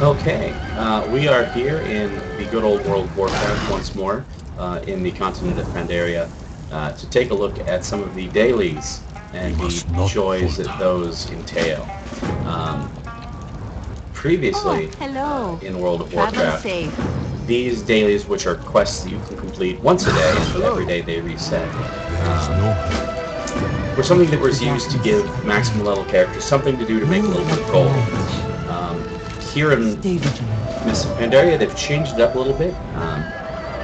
Okay, we are here in the good old World of Warcraft once more, in the continent of Pandaria, to take a look at some of the dailies We and the must not joys that falter. those entail. Um, Oh, Previously, hello. in World of Travel Warcraft, safe. these dailies, which are quests that you can complete once a day, and every Hello. day they reset, There is no hope. were something that The was used to darkness. give maximum level characters something to do to make a Move little bit like of the gold. night. Here in Stay vigilant. Miss Pandaria, they've changed it up a little bit.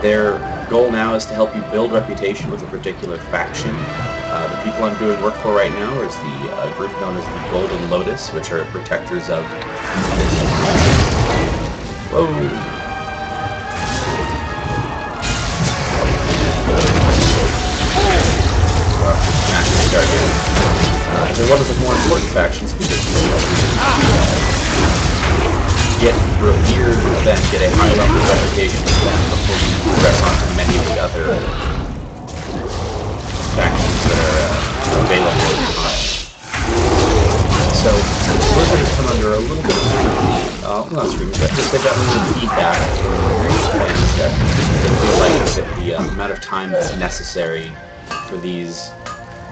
Their goal now is to help you build reputation with a particular faction. The people I'm doing work for right now is the group known as the Golden Lotus, which are protectors of this. Whoa! Well, matches start here. They're one of the more important factions because they help you get revered with them, get a high level of reputation with them before you progress on to many of the other factions that are available at the time. So, Blizzard has come under a little bit of scrutiny, not scrutiny, but just they've gotten a little feedback from various fans that they feel like that the amount of time that's necessary for these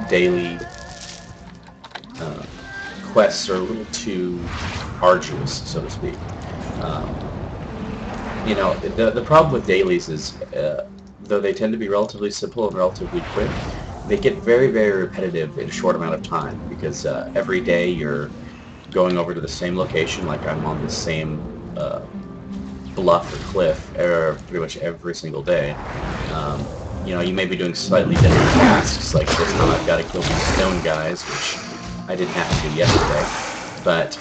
daily uh, quests are a little too arduous, so to speak. Um, the problem with dailies is, though they tend to be relatively simple and relatively quick, they get very, very repetitive in a short amount of time because every day you're going over to the same location, like I'm on the same bluff or cliff pretty much every single day. You may be doing slightly different tasks, like this time I've got to kill these stone guys, which I didn't have to do yesterday. But,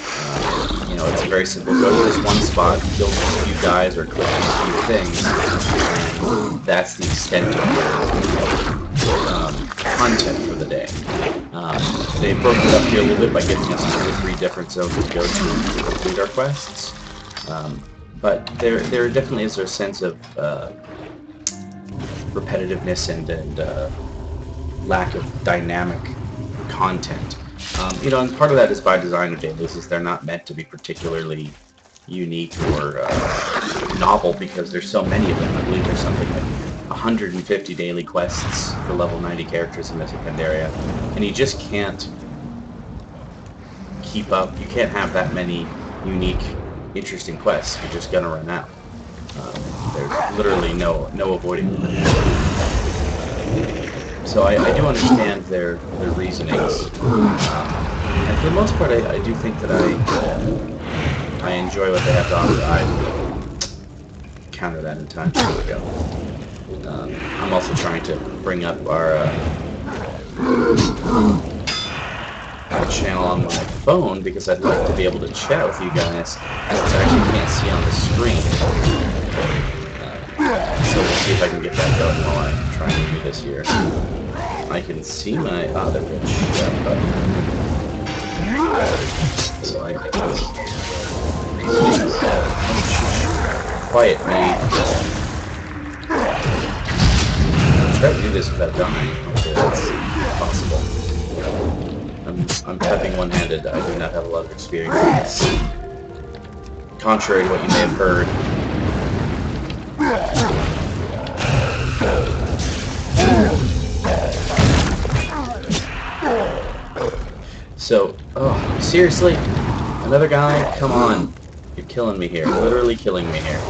it's very simple. Go to this one spot, kill a few guys, or collect a few things, and that's the extent of your content for the day. They broke it up here a little bit by giving us 2 or 3 different zones to go to complete our quests. But there definitely is a sense of repetitiveness and lack of dynamic content. And part of that is by design of dailies, is they're not meant to be particularly unique or novel because there's so many of them. I believe there's something like 150 daily quests for level 90 characters in Miss Pandaria, and you just can't keep up. You can't have that many unique, interesting quests. You're just gonna run out. There's literally no avoiding them. So I do understand their reasonings, and for the most part, I do think that I enjoy what they have to offer. I counter that in time. There we go. I'm also trying to bring up our channel on my phone because I'd like to be able to chat with you guys, which I actually can't see on the screen. So we'll see if I can get that going while I'm trying to do this here. I can see my... Ah, there we go. Chat button. So I... Quiet me. Try to do this without dying. Okay, that's possible. I'm tapping one-handed. I do not have a lot of experience in this. Contrary to what you may have heard. So, oh, seriously? Another guy? Come on. You're killing me here. Literally killing me here.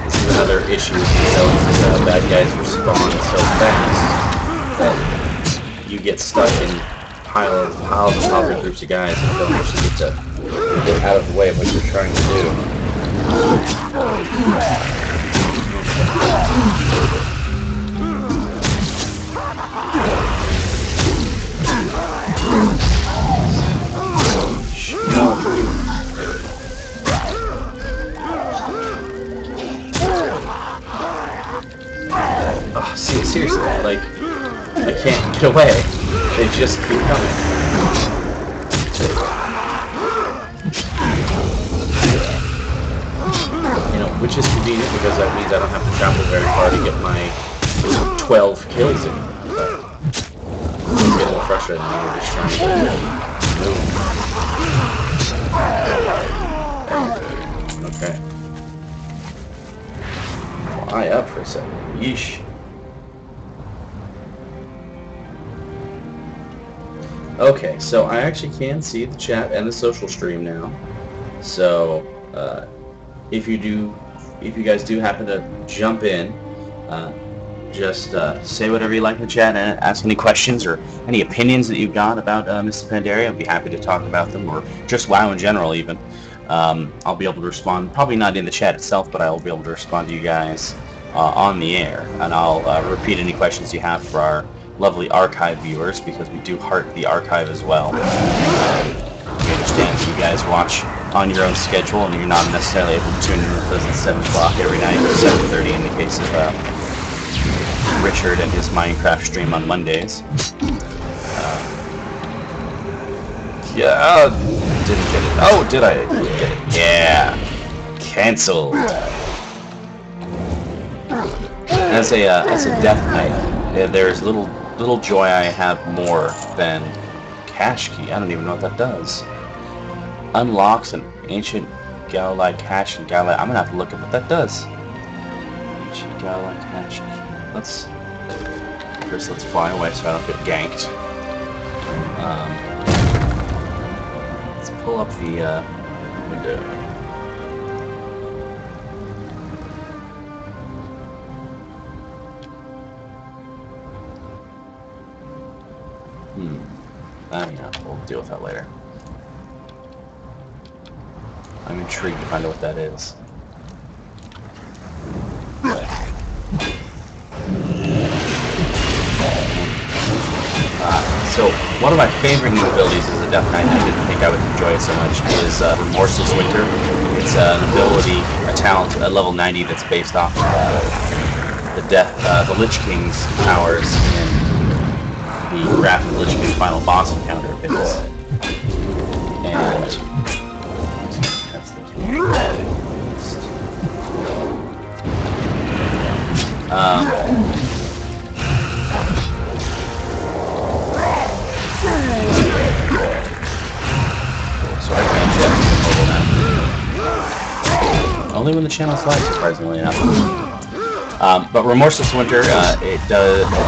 This is another issue with these zones, bad guys respawn so fast that you get stuck in piles and piles of groups of guys and don't actually get to get out of the way of what you're trying to do. Oh, seriously, like, I can't get away. They just keep coming. Which is convenient because that means I don't have to travel very far to get my 12 kills in. But it's getting a little frustrating when you're just trying to Okay. Fly up for a second. Yeesh. Okay, so I actually can see the chat and the social stream now. So, if you guys do happen to jump in, just say whatever you like in the chat and ask any questions or any opinions that you've got about Mrs. Pandaria. I'd be happy to talk about them, or just WoW in general even. I'll be able to respond, probably not in the chat itself, but I'll be able to respond to you guys on the air. And I'll repeat any questions you have for our lovely archive viewers, because we do heart the archive as well. We understand that you guys watch on your own schedule and you're not necessarily able to tune in with us at 7 o'clock every night, or 7:30 in the case of Richard and his Minecraft stream on Mondays. Yeah, didn't get it. Oh, did I get it? Yeah, cancelled. As a Death Knight, there's little joy I have more than cache key. I don't even know what that does. Unlocks an ancient Galley cache and Galley. I'm gonna have to look at what that does. Ancient Galley cache key. Let's fly away so I don't get ganked. Let's pull up the window. Yeah, we'll deal with that later. I'm intrigued to find out what that is. So, one of my favorite new abilities as a Death Knight, I didn't think I would enjoy it so much, is Remorseless Winter. It's an ability, a talent at level 90 that's based off of the Lich King's powers in the Wrath of the Lich King's final boss encounter bits. And that's the so I can check only when the channel's live, surprisingly enough. But Remorseless Winter, it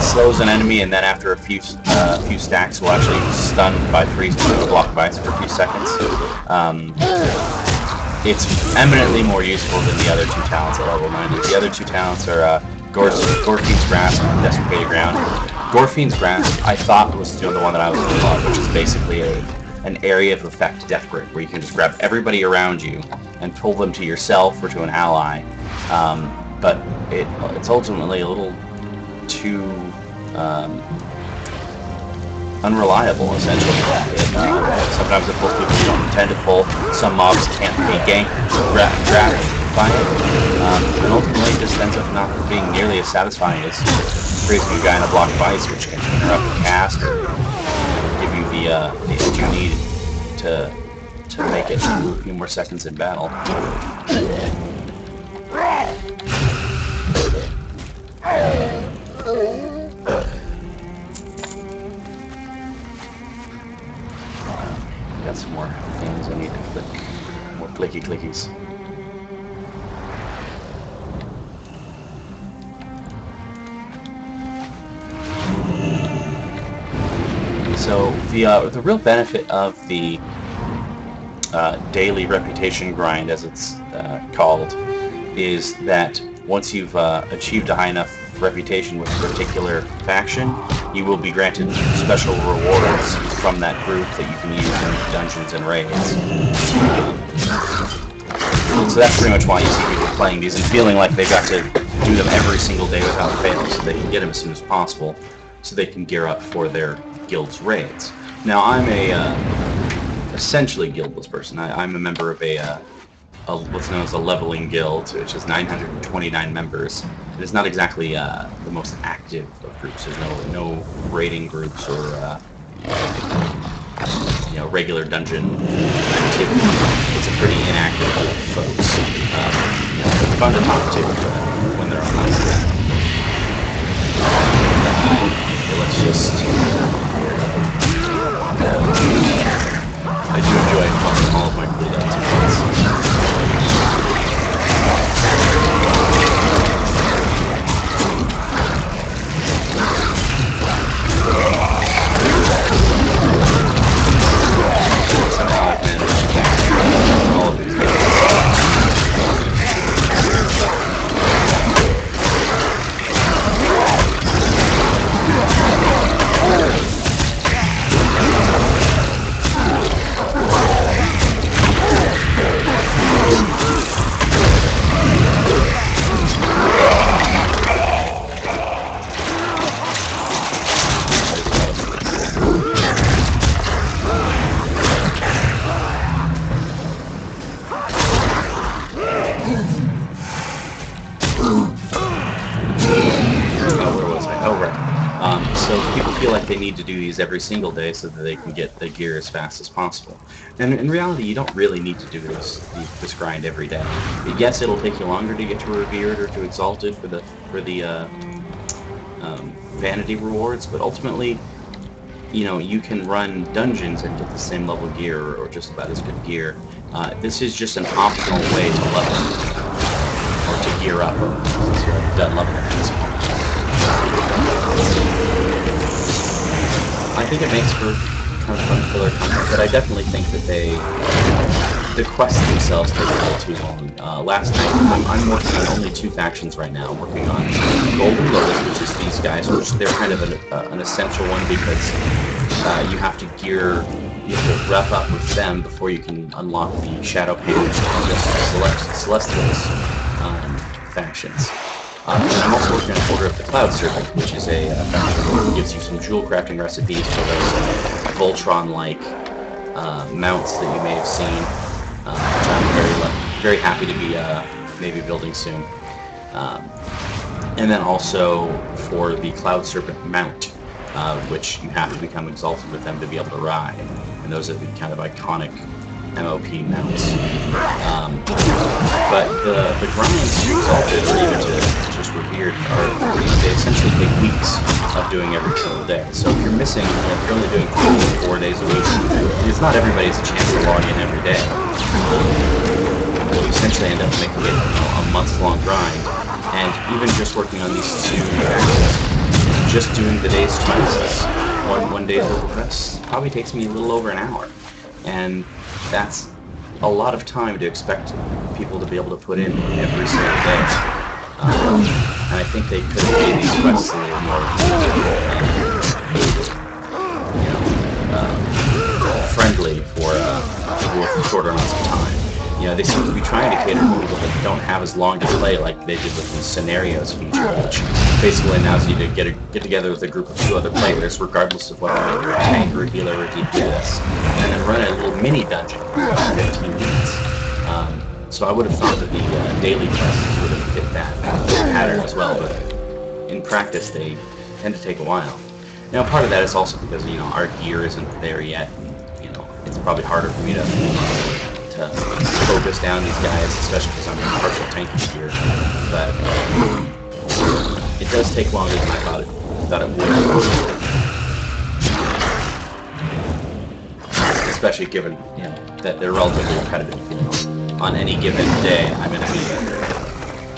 slows an enemy, and then after a few stacks will actually stun by freeze to a block of ice for a few seconds. It's eminently more useful than the other two talents at level 90. The other two talents are Gorfine's Grasp and Desecrated Ground. Gorfine's Grasp, I thought, was the one that I was going to love, which is basically an area of effect death grip, where you can just grab everybody around you and pull them to yourself or to an ally. But it's ultimately a little too unreliable, essentially. Sometimes it pulls people you don't intend to pull. Some mobs can't be ganked or grabbed by it. And ultimately it just ends up not being nearly as satisfying as freezing a guy in a block of ice, which can interrupt the cast or give you the edge you need to make it through a few more seconds in battle. Got some more things I need to click. More clicky clickies. So the real benefit of the daily reputation grind, as it's called, is that once you've achieved a high enough reputation with a particular faction, you will be granted special rewards from that group that you can use in dungeons and raids. So that's pretty much why you see people playing these and feeling like they've got to do them every single day without fail, so they can get them as soon as possible, so they can gear up for their guild's raids. Now, I'm a essentially guildless person. I'm a member of a what's known as a leveling guild, which is 929 members. It is not exactly the most active of groups. There's no raiding groups or regular dungeon activity. It's a pretty inactive group of folks. It's fun to talk to when they're online. Okay, let's just So people feel like they need to do these every single day so that they can get the gear as fast as possible. And in reality, you don't really need to do this grind every day. Yes, it'll take you longer to get to Revered or to Exalted for the vanity rewards, but ultimately, you know, you can run dungeons and get the same level gear or just about as good gear. This is just an optional way to level or to gear up. Since you're done leveling at this point. I think it makes for kind of fun filler content, but I definitely think that the quests themselves take a little too long. Last night, I'm working on only 2 factions right now. I'm working on Golden Lotus, which is these guys, which they're kind of an essential one because you have to rep up with them before you can unlock the Shadow Painted Celestials factions. And I'm also working on Order of the Cloud Serpent, which is a faction that gives you some jewel crafting recipes for those Voltron-like mounts that you may have seen, which I'm very happy to be maybe building soon. And then also for the Cloud Serpent mount, which you have to become exalted with them to be able to ride. And those are the kind of iconic MOP mounts. But the grinds to exalted or even to just revered they essentially take weeks of doing every single day. So if you're missing, if you're only doing 3 or 4 days a week, it's not everybody has a chance to log in every day. You essentially end up making it a month-long grind, and even just working on these 2 factions, just doing the day's quests, one day's worth of quests, probably takes me a little over an hour. And that's a lot of time to expect people to be able to put in every single day. And I think they could have made these quests a little more friendly for people with shorter amounts of time. You know, they seem to be trying to cater to people that don't have as long to play like they did with the Scenarios feature, which basically allows you to get together with a group of 2 other players, regardless of whether you're a tank or a healer or a DPS, and then run a little mini dungeon for 15 minutes. So I would have thought that the daily quests would have fit that pattern as well, but in practice they tend to take a while. Now part of that is also because, you know, our gear isn't there yet, and, you know, it's probably harder for me to focus down these guys, especially because I'm in partial tanking gear. But it does take longer than I thought it would. Especially given, you know, that they're relatively repetitive. You know, on any given day, I'm going to be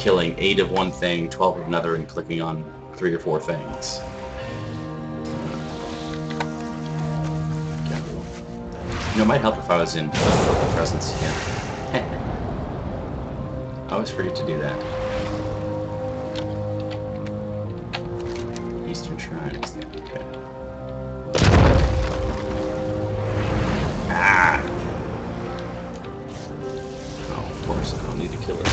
killing 8 of one thing, 12 of another, and clicking on 3 or 4 things. You know, it might help if I was in focal presence again. I always forget to do that. Eastern Shrine is there. Okay. Ah! Oh, of course, I don't need to kill it.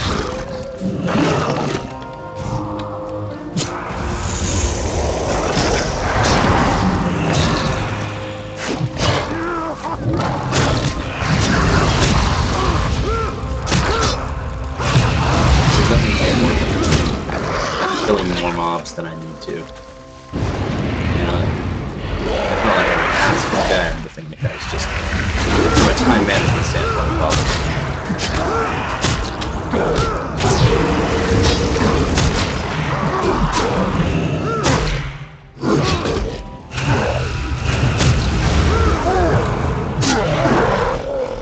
Killing more mobs than I need to. You know, it's not like I'm a passive guy or anything like that. It's just from a time management standpoint, probably.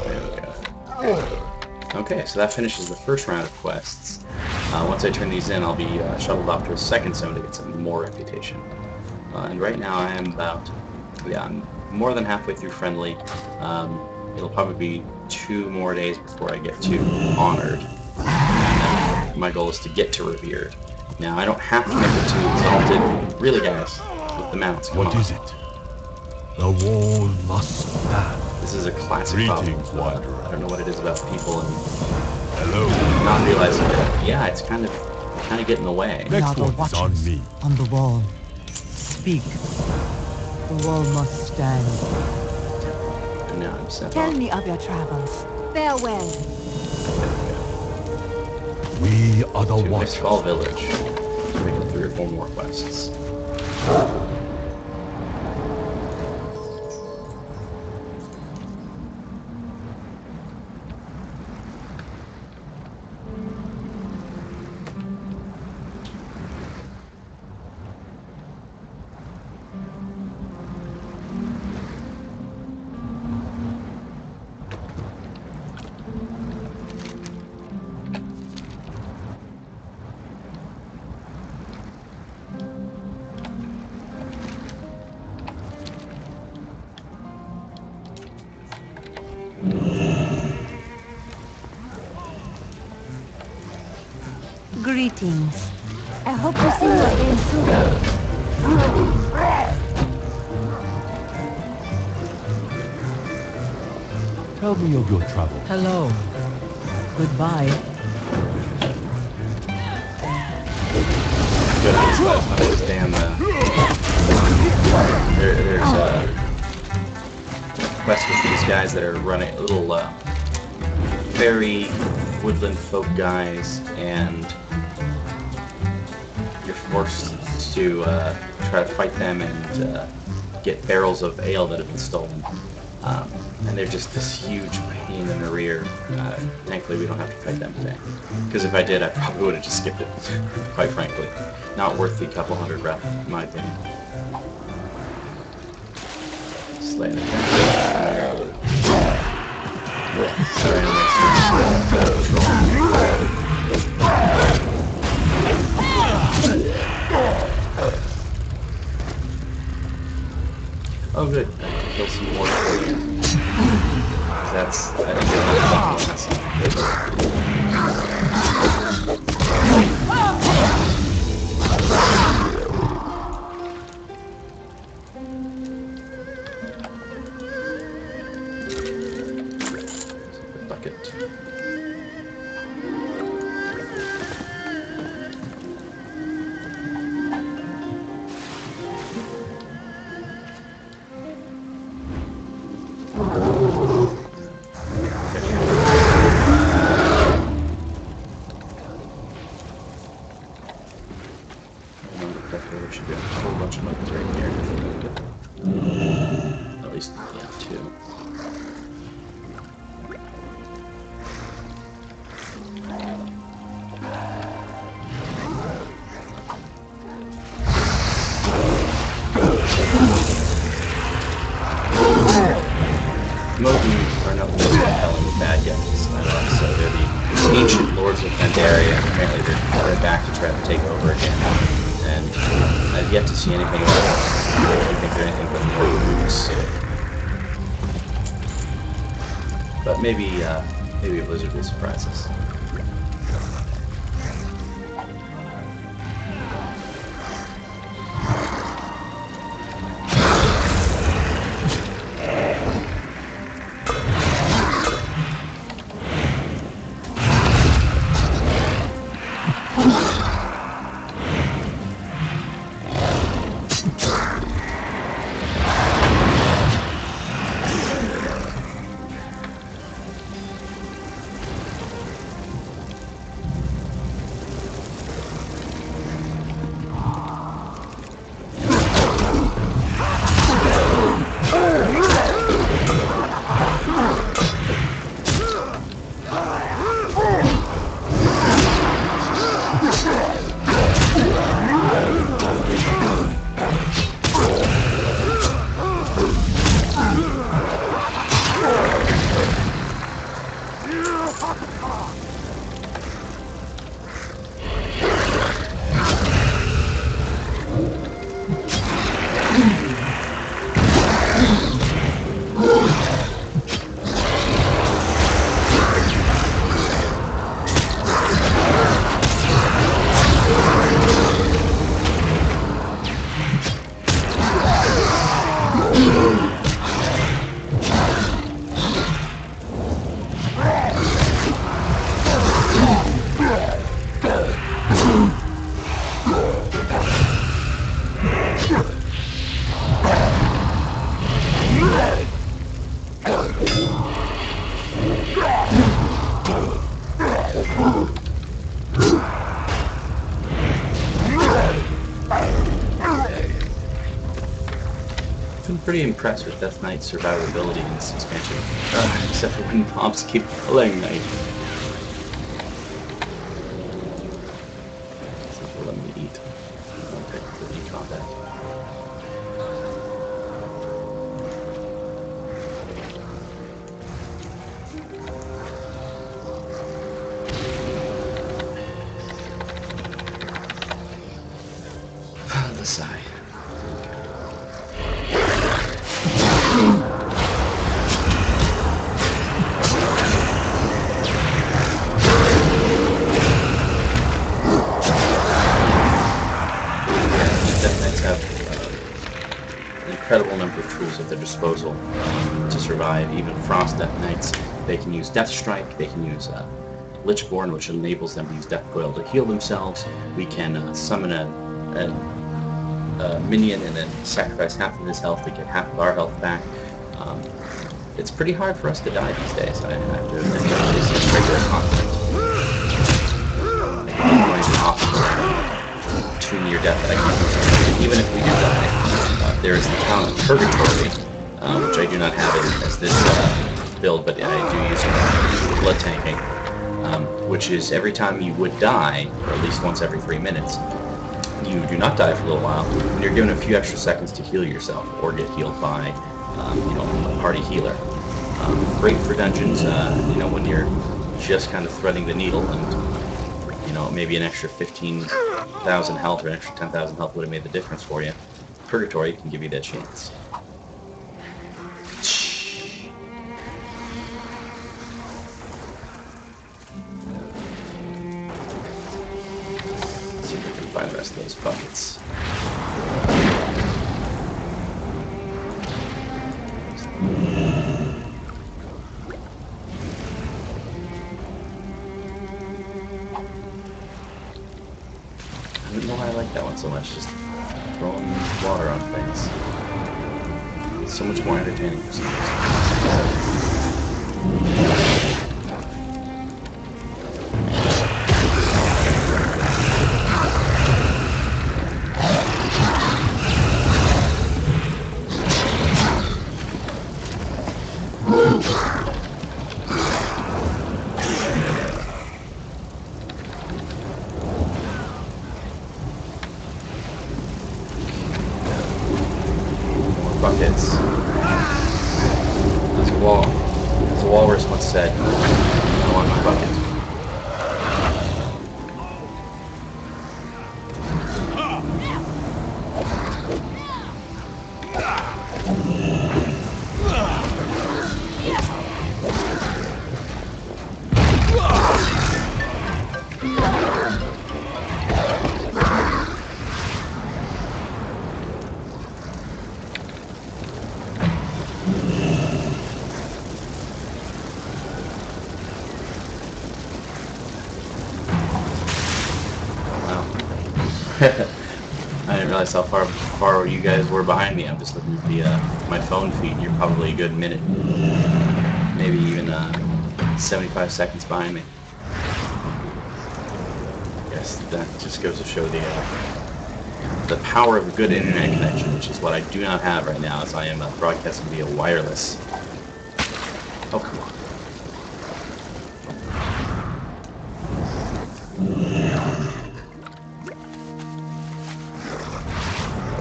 There we go. Okay, so that finishes the first round of quests. Once I turn these in, I'll be shuttled off to a second zone to get some more reputation. And right now I am I'm more than halfway through Friendly. It'll probably be 2 more days before I get to Honored. And my goal is to get to Revered. Now, I don't have to make it to Exalted. Really, guys, with the mounts. What is it? The wall must stand. This is a classic Greetings, problem. wanderer. I don't know what it is about people and Hello. not realizing that, yeah, it's kind of get in the way. Next Now the one is on watchers me. on the wall. Speak. The wall must stand. And now I'm sent Tell off. me of your travels. Farewell. We are the To watchers. Mistfall Village. Making 3 or 4 more quests. Greetings. I hope to see you again soon. Tell me of your travels. Hello. Goodbye. Good. I understand there's a quest with these guys that are running little fairy woodland folk guys, and you're forced to try to fight them and get barrels of ale that have been stolen. And they're just this huge pain in the rear. Thankfully, we don't have to fight them today. Because if I did, I probably would have just skipped it, quite frankly. Not worth the couple hundred rep, in my opinion. Slaying it. Sorry, oh, good. I can kill some more for you. That's, I think that's bucket. There should be a whole bunch of weapons right here. At least, yeah, 2. Most of them are not the most compelling bad guys. So they're the ancient lords of Pandaria. Apparently they're coming back to try to take over again. And I've yet to see anything about it. I think they're anything but more roots. But maybe a blizzard will surprise us. Been pretty impressed with Death Knight's survivability in this expansion. Except for when mobs keep killing me. Except for letting me eat. Okay, in combat. The sigh. incredible number of tools at their disposal to survive even frost death nights. They can use Death Strike, they can use Lichborn, which enables them to use Death Coil to heal themselves. We can summon a minion and then sacrifice half of his health to get half of our health back. It's pretty hard for us to die these days. I have to admit that it's a regular conflict. I'm going to often to near death that I can. Even if we do die, there is the count of Purgatory, which I do not have as this build, but I do use blood tanking, which is every time you would die, or at least once every 3 minutes, you do not die for a little while, and you're given a few extra seconds to heal yourself, or get healed by, a party healer. Great for dungeons, when you're just kind of threading the needle, and, maybe an extra 15,000 health or an extra 10,000 health would have made the difference for you. Purgatory can give you that chance. Find the rest of those buckets. I don't know why I like that one so much, just throwing water on things. It's so much more entertaining for some reason. Buckets. There's a wall. As a walrus once said, I want my bucket. I didn't realize how far you guys were behind me. I'm just looking at my phone feed. You're probably a good minute, maybe even 75 seconds behind me. Yes, that just goes to show the power of a good internet connection, which is what I do not have right now, as I am broadcasting via wireless. Oh, come on.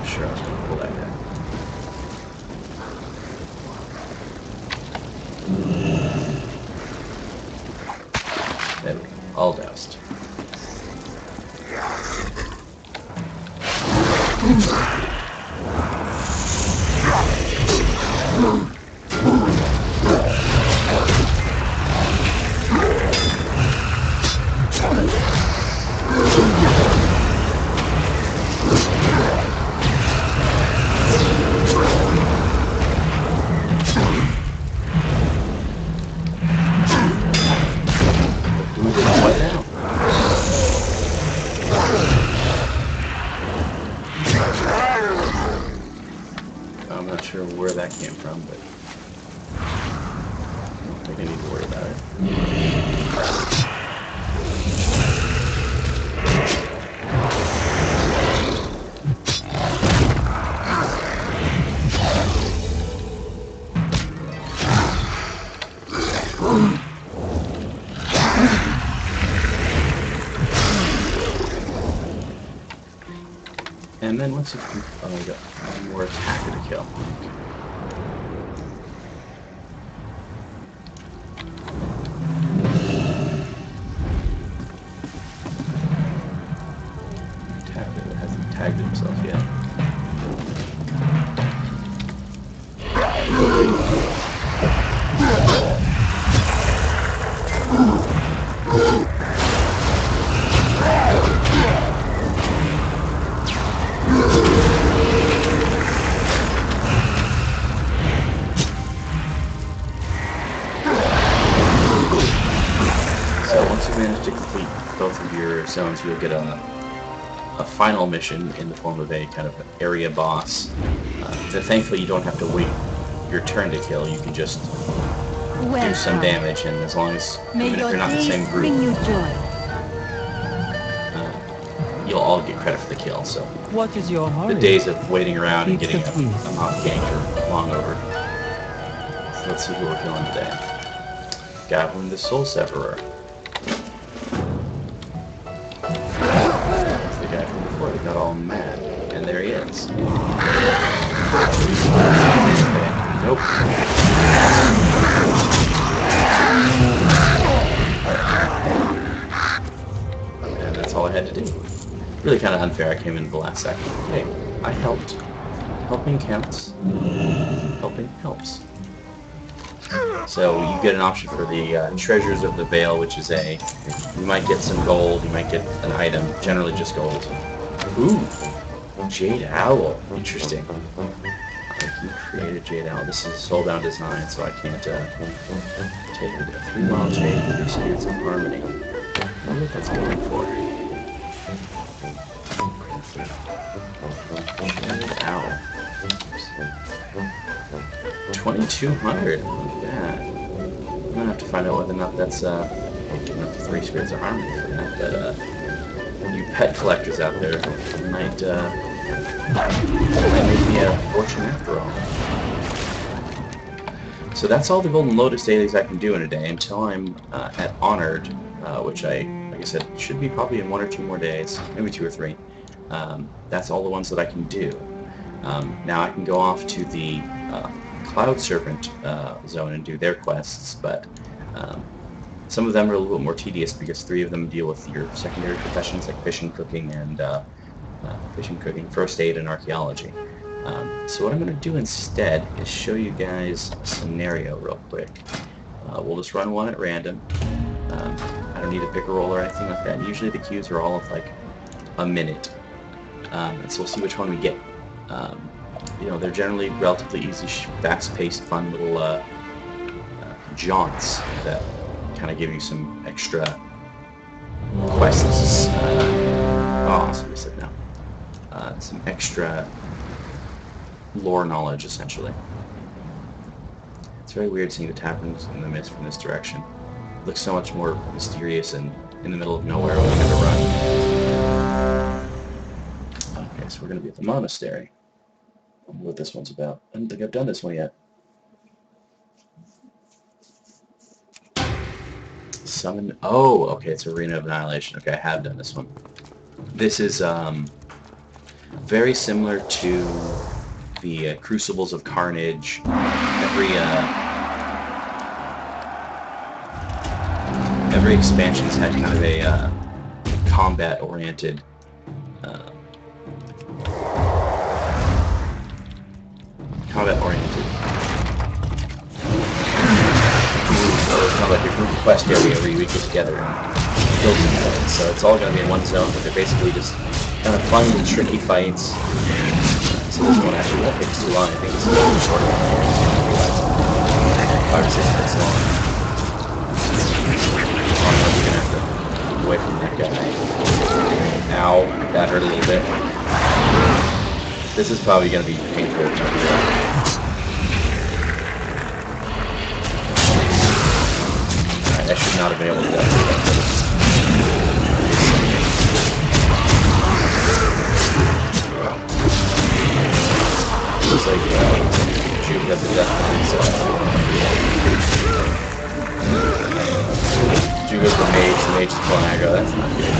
Sure, I was going to pull that guy. There we go. All doused. What now? I'm not sure where that came from, but I don't think I need to worry about it. And then once you can, oh, we got one more attacker to kill. Attacker that hasn't tagged himself yet. later zones, you'll get a final mission in the form of a kind of area boss. That thankfully you don't have to wait your turn to kill. You can just do some damage, and as long as, even if you're not in the same group, you'll all get credit for the kill. So What is your hurry? the days of waiting around and Keep getting the a peace. mob ganked are long over. So let's see who we're killing today. Gavin the Soul Severer. That's the guy from before that got all mad. And there he is. Okay. Nope. And that's all I had to do. Really kind of unfair. I came in the last second. Hey, I helped. Helping counts. Helping helps. So you get an option for the Treasures of the Veil, which is you might get some gold, you might get an item, generally just gold. Ooh, Jade Owl. Interesting. You created Jade Owl. This is a soulbound design, so I can't take it. 3 wild jade, 3 spirits of harmony. I wonder what that's going for. Jade Owl. 2,200. Look at that. I'm gonna have to find out whether or not that's not the 3 spirits of harmony for that. But you pet collectors out there might make me a fortune after all. So that's all the Golden Lotus dailies I can do in a day until I'm at Honored, which like I said, should be probably in 1 or 2 more days, maybe 2 or 3. That's all the ones that I can do. Now I can go off to the Cloud Serpent zone and do their quests, but some of them are a little bit more tedious because 3 of them deal with your secondary professions like fishing, cooking, first aid, and archaeology. So what I'm going to do instead is show you guys a scenario real quick. We'll just run one at random. I don't need to pick a roll or anything like that. And usually the queues are all of like a minute. And so we'll see which one we get. You know, they're generally relatively easy, fast-paced, fun little jaunts that kind of give you some extra quests. Somebody said no. Some extra lore knowledge, essentially. It's very weird seeing the taverns in the mist from this direction. It looks so much more mysterious and in the middle of nowhere when you have to run. Okay, so we're going to be at the monastery. I wonder what this one's about. I don't think I've done this one yet. Summon... Oh, okay, it's Arena of Annihilation. Okay, I have done this one. This is very similar to the Crucibles of Carnage. Every expansion's had kind of a combat-oriented it's kind of like a group quest area where you each get together and build some things. So it's all going to be in one zone, but they're basically just kind of fun and tricky fights. So this one actually won't take too long. I think it's a little short one here. It's 5 or 6 minutes long. You're going to have to keep away from that guy. Ow, that hurt a little bit. This is probably going to be painful. I should not have been able to do that. Looks like Jude has a death penalty, so Jude goes the mage is pulling aggro. That's not good.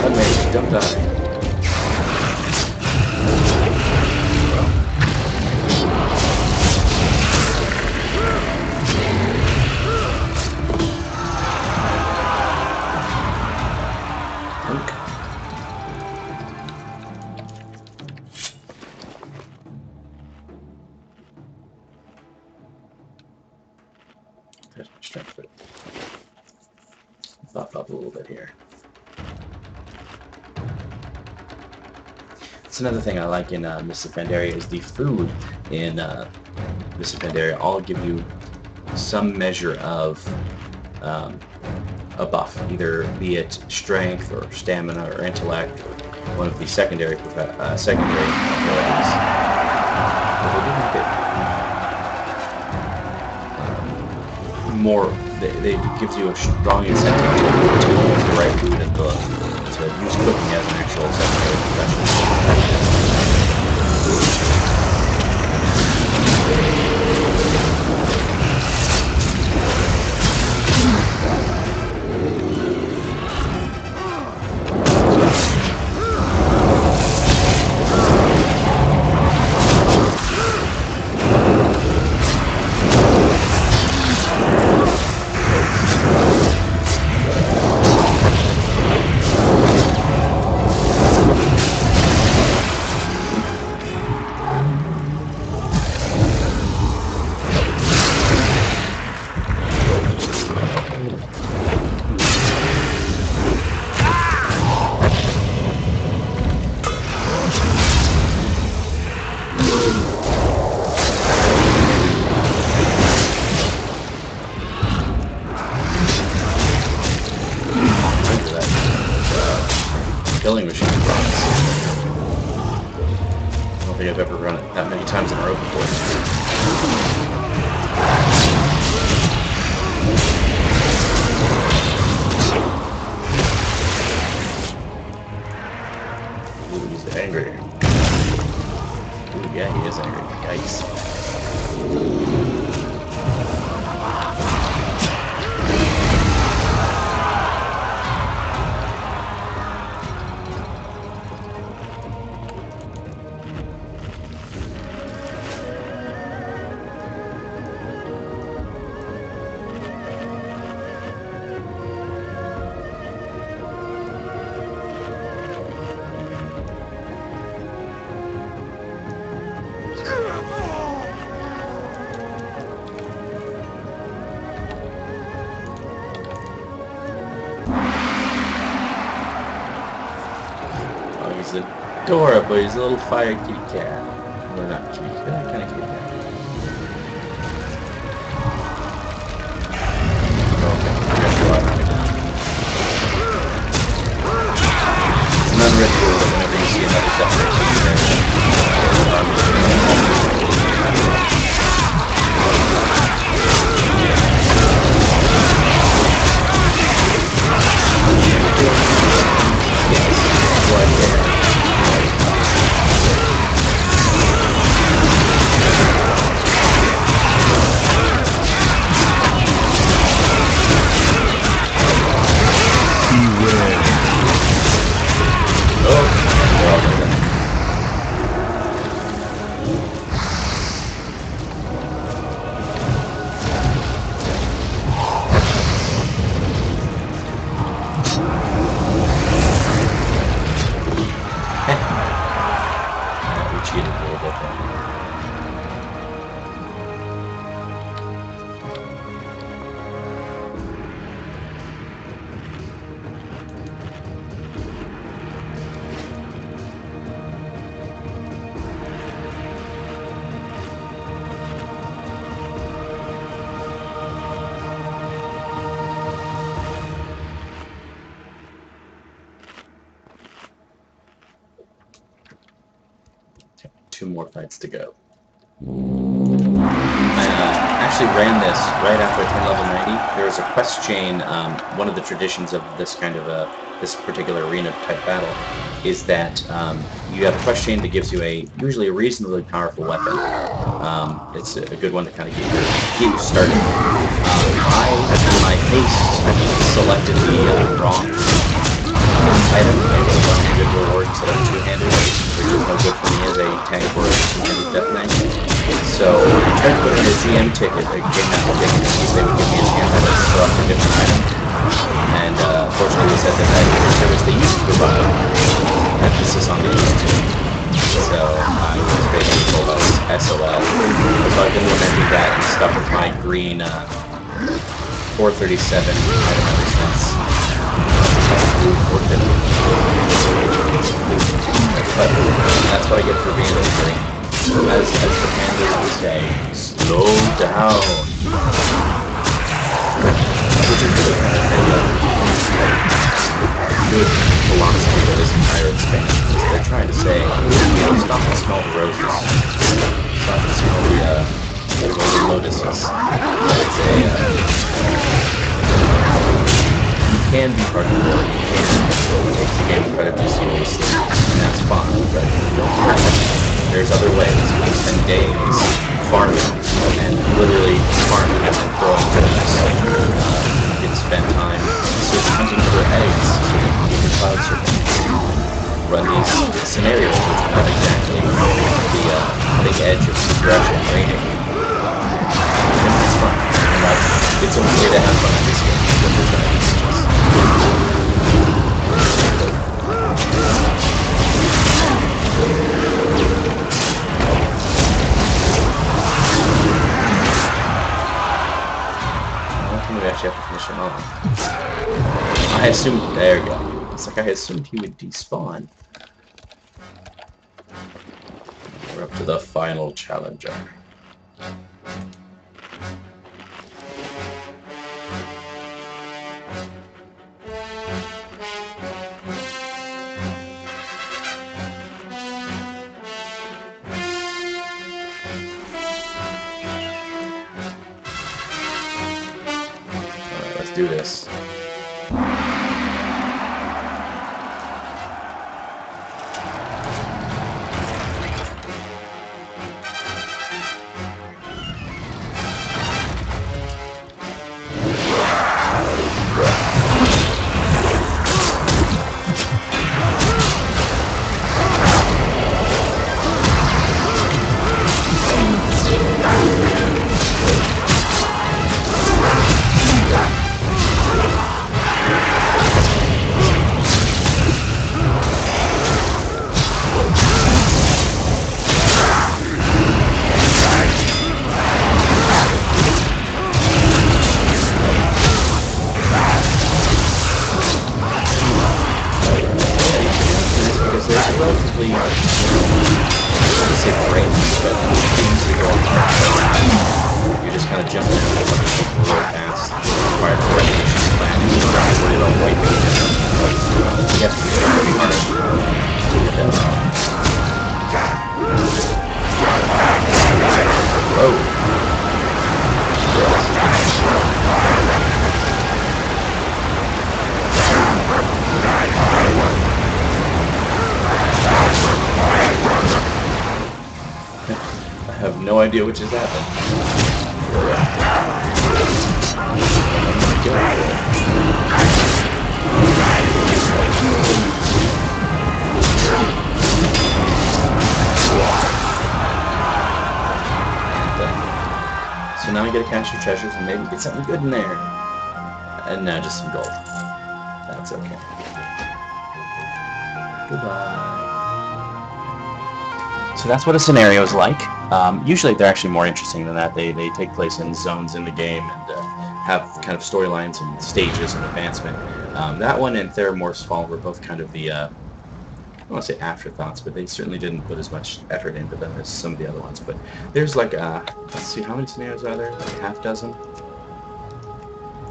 That mage, don't die. There's my strength, but buff up a little bit here. That's another thing I like in Mists of Pandaria is the food in Mists of Pandaria all give you some measure of a buff, either be it strength or stamina or intellect or one of the secondary abilities. But they do make it more. They gives you a strong incentive to use the right food and to use cooking as an actual secondary profession. Killing machine runs. I don't think I've ever run it that many times in a row before. Ooh, he's angry. Ooh, yeah, he is angry. Yikes. He's adorable. He's a little fire kitty cat. Well, not kitty cat, kind of kitty cat. Okay, it's an unwritten rule that whenever you see another separation, two more fights to go. I actually ran this right after I turned level 90. There was a quest chain. One of the traditions of this kind of this particular arena type battle is that you have a quest chain that gives you usually a reasonably powerful weapon. It's a good one to kind of get you started. I, in my haste, selected the wrong item, and it was a good reward instead of two-handed, which is no good for me as a tank or a two-handed death knight. So I tried to put in a GM ticket, a game master ticket, in case they would give me a chance to select a different item. And fortunately they said that there was the used to emphasis on the used to. So I was basically told I was SOL. So I've been lamenting that and stuck with my green 437 item ever since. But that's what I get for being angry. As the Pandas would say, slow down. Which is really kind of good philosophy of this entire expansion. They're trying to say, stop and smell the roses. Stop and smell the golden lotuses. It's you can be part of the world. You can take the game incredibly seriously, and that's fine. But don't forget, there's other ways. You can spend days farming, and literally farming and throwing goods. You can spend time hunting for eggs, for cloud serpents. Run these scenarios, which are not exactly the edge of progression rating. It's fun. It's okay to have fun in this game. We actually have to finish him off. I assumed, there we go. It's like I assumed he would despawn. We're up to the final challenger. Let's do this. Relatively, I wouldn't say range, but things that go on. You're just kind of jumping in really fast. Required coordination plan. You don't have to worry about wiping it. You have to be pretty hard to get that. Whoa. I have no idea what just happened. So now I get to cache your treasures and maybe get something good in there. And now just some gold. That's okay. Goodbye. So that's what a scenario is like. Usually they're actually more interesting than that. They take place in zones in the game and have kind of storylines and stages and advancement. That one and Theramorph's Fall were both kind of the, I don't want to say afterthoughts, but they certainly didn't put as much effort into them as some of the other ones. But there's like, let's see, how many scenarios are there? Like half dozen?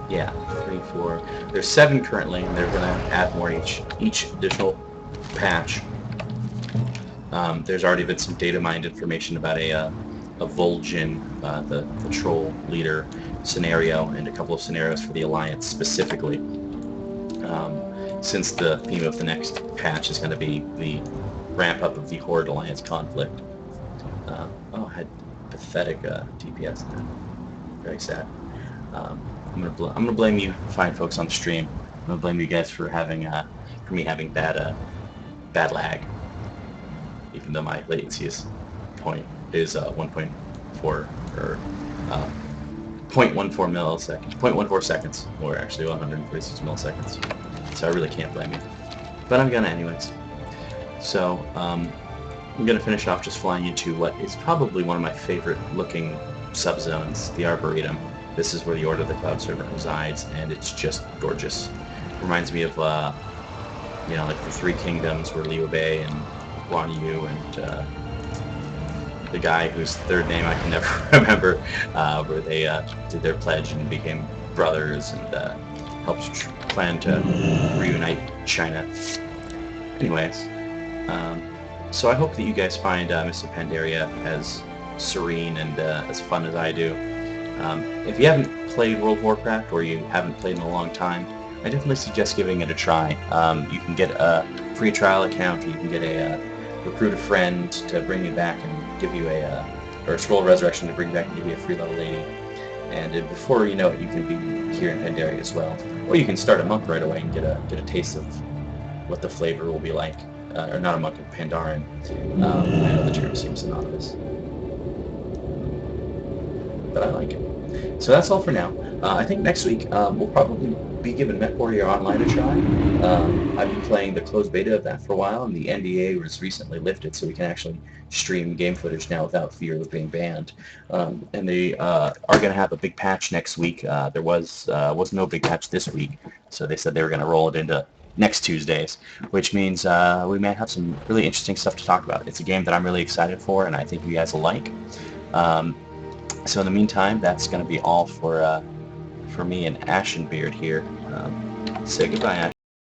Yeah, 3, 4. There's 7 currently, and they're going to add more each additional patch. There's already been some data mined information about a Vol'jin, the troll leader scenario, and a couple of scenarios for the Alliance specifically. Since the theme of the next patch is going to be the ramp up of the Horde Alliance conflict. Oh, I had pathetic DPS now. Very sad. I'm gonna blame you, fine folks on the stream. I'm gonna blame you guys for me having bad lag. Even though my latency is 1.4 or 0.14 milliseconds, 0.14 seconds, or actually 146 milliseconds. So I really can't blame you, but I'm gonna anyways. So I'm gonna finish off just flying into what is probably one of my favorite looking subzones, the Arboretum. This is where the Order of the Cloud Servant resides, and it's just gorgeous. Reminds me of you know, like the Three Kingdoms where Liu Bei and Guan Yu and the guy whose third name I can never remember, where they did their pledge and became brothers and helped plan to reunite China. Anyways, so I hope that you guys find Mr. Pandaria as serene and as fun as I do. If you haven't played World of Warcraft or you haven't played in a long time, I definitely suggest giving it a try. You can get a free trial account, or you can get a recruit a friend to bring you back and give you or a scroll of resurrection to bring you back and give you a free level 80. And before you know it, you can be here in Pandaria as well. Or you can start a monk right away and get a taste of what the flavor will be like. Or not a monk, a Pandaren. I know the term seems synonymous, but I like it. So that's all for now. I think next week we'll probably be giving MechWarrior Online a try. I've been playing the closed beta of that for a while, and the NDA was recently lifted, so we can actually stream game footage now without fear of being banned. And they are going to have a big patch next week. There was no big patch this week, so they said they were going to roll it into next Tuesdays, which means we may have some really interesting stuff to talk about. It's a game that I'm really excited for, and I think you guys will like. So in the meantime, that's going to be all for me and Ashenbeard here. Say goodbye, Ash.